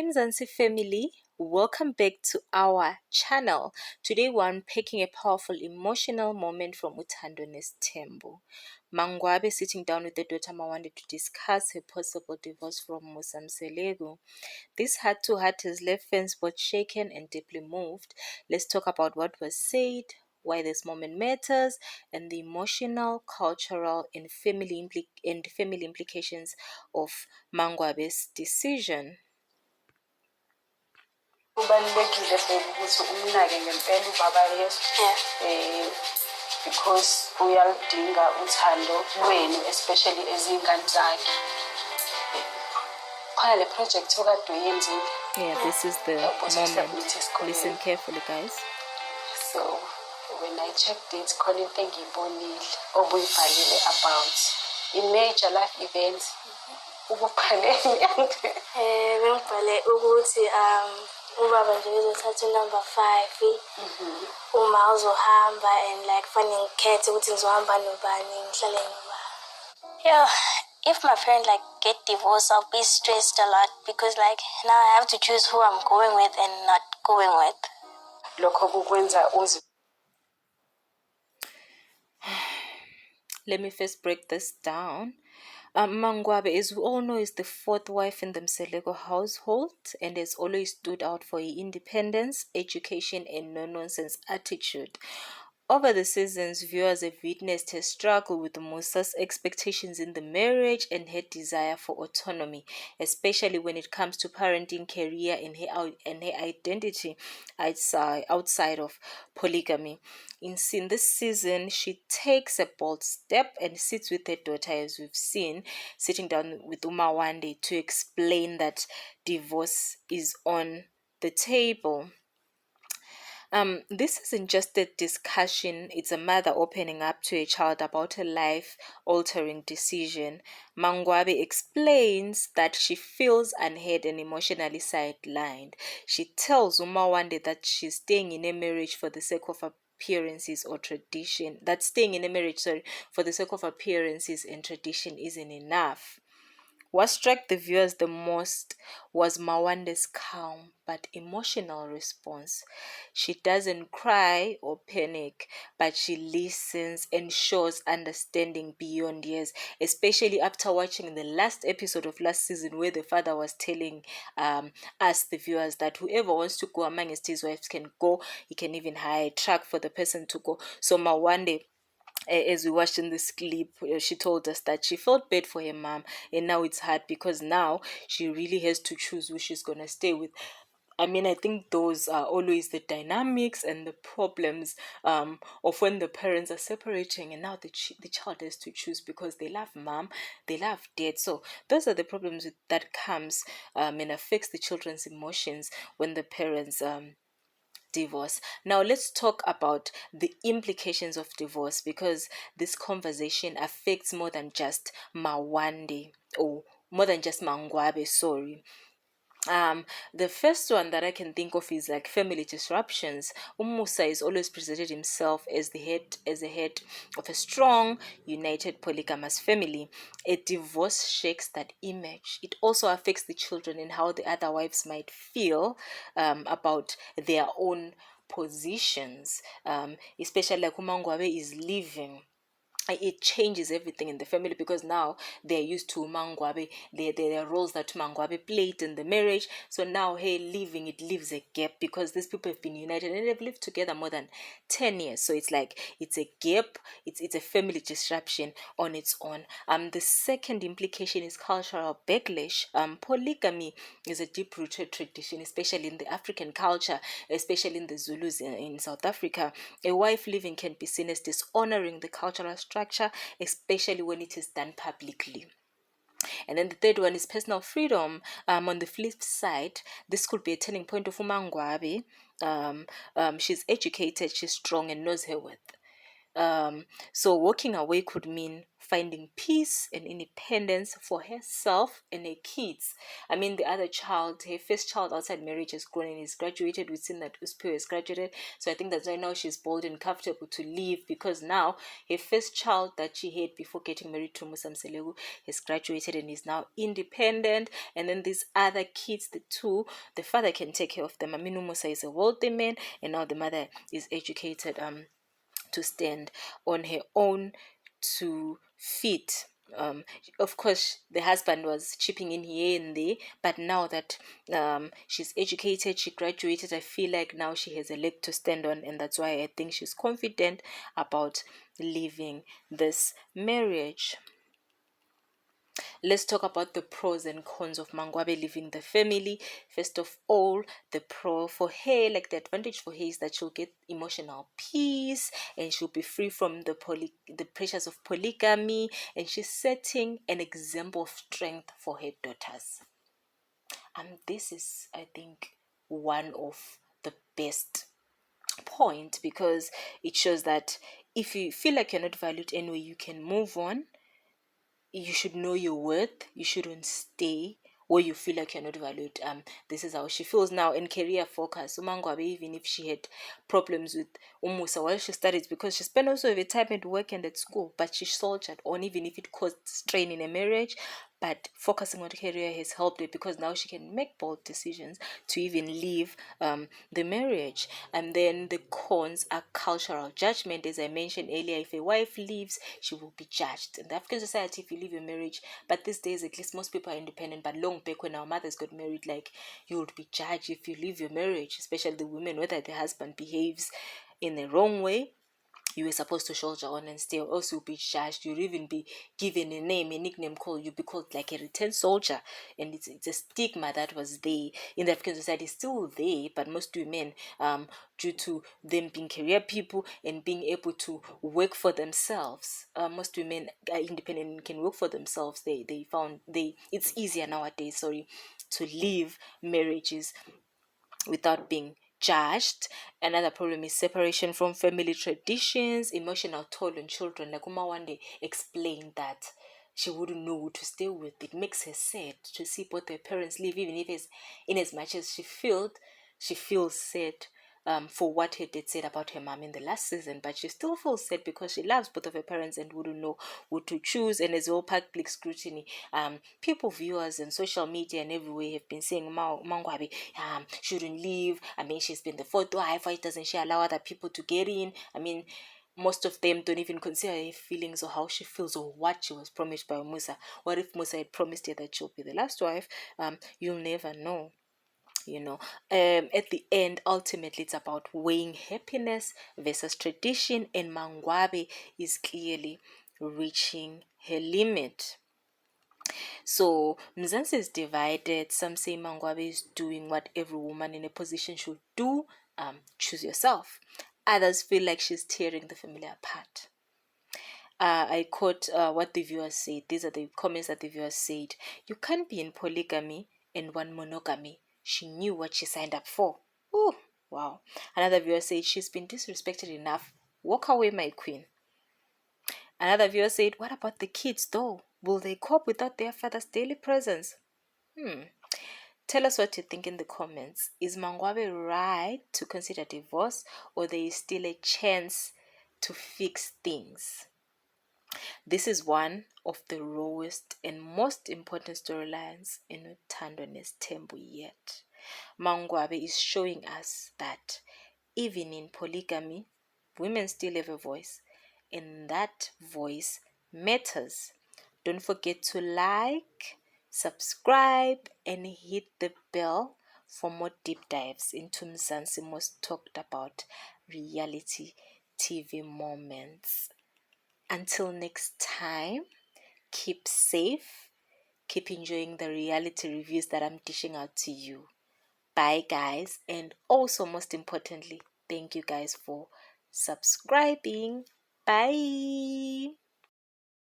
Mzansi family, welcome back to our channel. Today we're unpacking a powerful emotional moment from Uthando Nesthembu. Mangwabe sitting down with the daughter Mawande to discuss her possible divorce from Musa Mselegu. This heart-to-heart has left fans both shaken and deeply moved. Let's talk about what was said, why this moment matters, and the emotional, cultural, and family implications of Mangwabe's decision. Kubalulekile for ukuthi umnake ngempela ubaba yethu because uyaludinga uthando lwenu especially ezingane zakhe. Khona le project okade uyenzile. Yeah, this is the moment. Listen carefully, guys. So when I checked it, khona into engiyibonile obuyibhalile about in-major life events. Ububhaleni bengibhale ukuthi ubaba nje uzothatha number 5 uma uzohamba and like fanele ngikhethe ukuthi ngizohamba nobani ngihlale nobani. Yeah, if my parents like get divorced, I'll be stressed a lot because like now I have to choose who I'm going with and not going with. Lokho kukwenza uzi. Let me first break this down. Mangwabe, as we all know, is the fourth wife in the Mselego household and has always stood out for her independence, education, and no-nonsense attitude. Over the seasons, viewers have witnessed her struggle with Musa's expectations in the marriage and her desire for autonomy, especially when it comes to parenting, career, and her identity outside of polygamy. In this season, she takes a bold step and sits with her daughter, as we've seen, sitting down with Umawande to explain that divorce is on the table. This isn't just a discussion, it's a mother opening up to a child about a life-altering decision. Mangwabe explains that she feels unheard and emotionally sidelined. She tells Umawande that she's staying in a marriage for the sake of appearances or tradition. That staying in a marriage, for the sake of appearances and tradition isn't enough. What struck the viewers the most was Mawande's calm but emotional response. She doesn't cry or panic, but she listens and shows understanding beyond years, especially after watching the last episode of last season where the father was telling us, the viewers, that whoever wants to go amongst his wives can go. He can even hire a truck for the person to go. So Mawande, as we watched in this clip, she told us that she felt bad for her mom, and now it's hard because now she really has to choose who she's gonna stay with. I mean, I think those are always the dynamics and the problems of when the parents are separating, and now the child has to choose because they love mom, they love dad. So those are the problems that comes and affects the children's emotions when the parents divorce. Now let's talk about the implications of divorce, because this conversation affects more than just Mawande, or more than just Mangwabe, sorry. The first one that I can think of is like family disruptions. Musa has always presented himself as the head of a strong, united, polygamous family. A divorce shakes that image. It also affects the children and how the other wives might feel about their own positions, especially like Umangwabe is leaving. It changes everything in the family because now they're used to Mangwabe, the roles that Mangwabe played in the marriage. So now, hey, leaving, it leaves a gap because these people have been united and they've lived together more than 10 years. So it's like, it's a gap, it's a family disruption on its own. The second implication is cultural backlash. Polygamy is a deep-rooted tradition, especially in the African culture, especially in the Zulus in South Africa. A wife leaving can be seen as dishonoring the cultural structure, especially when it is done publicly. And then the third one is personal freedom. On the flip side, this could be a turning point of Umangwabe. She's educated, she's strong, and knows her worth. So walking away could mean finding peace and independence for herself and her kids. I mean, the other child, her first child outside marriage, has grown and is graduated. We've seen that Uspo has graduated. So I think that's why now she's bold and comfortable to leave, because now her first child that she had before getting married to Musa Mselegu has graduated and is now independent. And then these other kids, the two, the father can take care of them. I mean, Musa is a wealthy man, and now the mother is educated to stand on her own to feed. Of course, the husband was chipping in here and there, but now that she's educated, she graduated, I feel like now she has a leg to stand on, and that's why I think she's confident about leaving this marriage. Let's talk about the pros and cons of Mangwabe leaving the family. First of all, the pro for her, like the advantage for her, is that she'll get emotional peace and she'll be free from the pressures of polygamy, and she's setting an example of strength for her daughters. And this is, I think, one of the best point, because it shows that if you feel like you're not valued anyway, you can move on. You should know your worth. You shouldn't stay where you feel like you're not valued. This is how she feels now in career focus. Umangwabe, even if she had problems with Umusa while she studied, because she spent also the time at work and at school, but she soldiered on, even if it caused strain in a marriage. But focusing on career has helped her, because now she can make bold decisions to even leave the marriage. And then the cons are cultural judgment. As I mentioned earlier, if a wife leaves, she will be judged. In the African society, if you leave your marriage, but these days at least most people are independent, but long back when our mothers got married, like, you would be judged if you leave your marriage, especially the women, whether the husband behaves in the wrong way. You were supposed to soldier on and stay, or else you'll be judged. You'll even be given a name, a nickname called, you'll be called like a returned soldier. And it's a stigma that was there in the African society, still there, but most women, due to them being career people and being able to work for themselves, most women are independent and can work for themselves. They found it's easier nowadays, to leave marriages without being judged. Another problem is separation from family traditions, emotional toll on children. Like Uma one day explained that she wouldn't know who to stay with. It makes her sad to see both her parents leave, even if it's in as much as she feels sad for what her dad said about her mom in the last season, but she still feels sad because she loves both of her parents and wouldn't know who to choose. And as well, public scrutiny, people, viewers, and social media and everywhere have been saying Mangwabe shouldn't leave. I mean, she's been the fourth wife. Why doesn't she allow other people to get in? I mean, most of them don't even consider her feelings or how she feels or what she was promised by Musa. What if Musa had promised her that she'll be the last wife? You'll never know. At the end, ultimately, it's about weighing happiness versus tradition, and Mangwabe is clearly reaching her limit. So Mzansi is divided. Some say Mangwabe is doing what every woman in a position should do. Choose yourself. Others feel like she's tearing the family apart. I quote what the viewers said. These are the comments that the viewers said. You can't be in polygamy and want monogamy. She knew what she signed up for. Oh, wow. Another viewer said, she's been disrespected enough. Walk away, my queen. Another viewer said, what about the kids though? Will they cope without their father's daily presence? Tell us what you think in the comments. Is Mangwabe right to consider divorce, or there is still a chance to fix things? This is one of the rawest and most important storylines in Uthando Nesithembu yet. Mangwabe is showing us that even in polygamy, women still have a voice, and that voice matters. Don't forget to like, subscribe, and hit the bell for more deep dives into Mzansi most talked about reality TV moments. Until next time, keep safe, keep enjoying the reality reviews that I'm dishing out to you. Bye, guys. And also, most importantly, thank you guys for subscribing. Bye.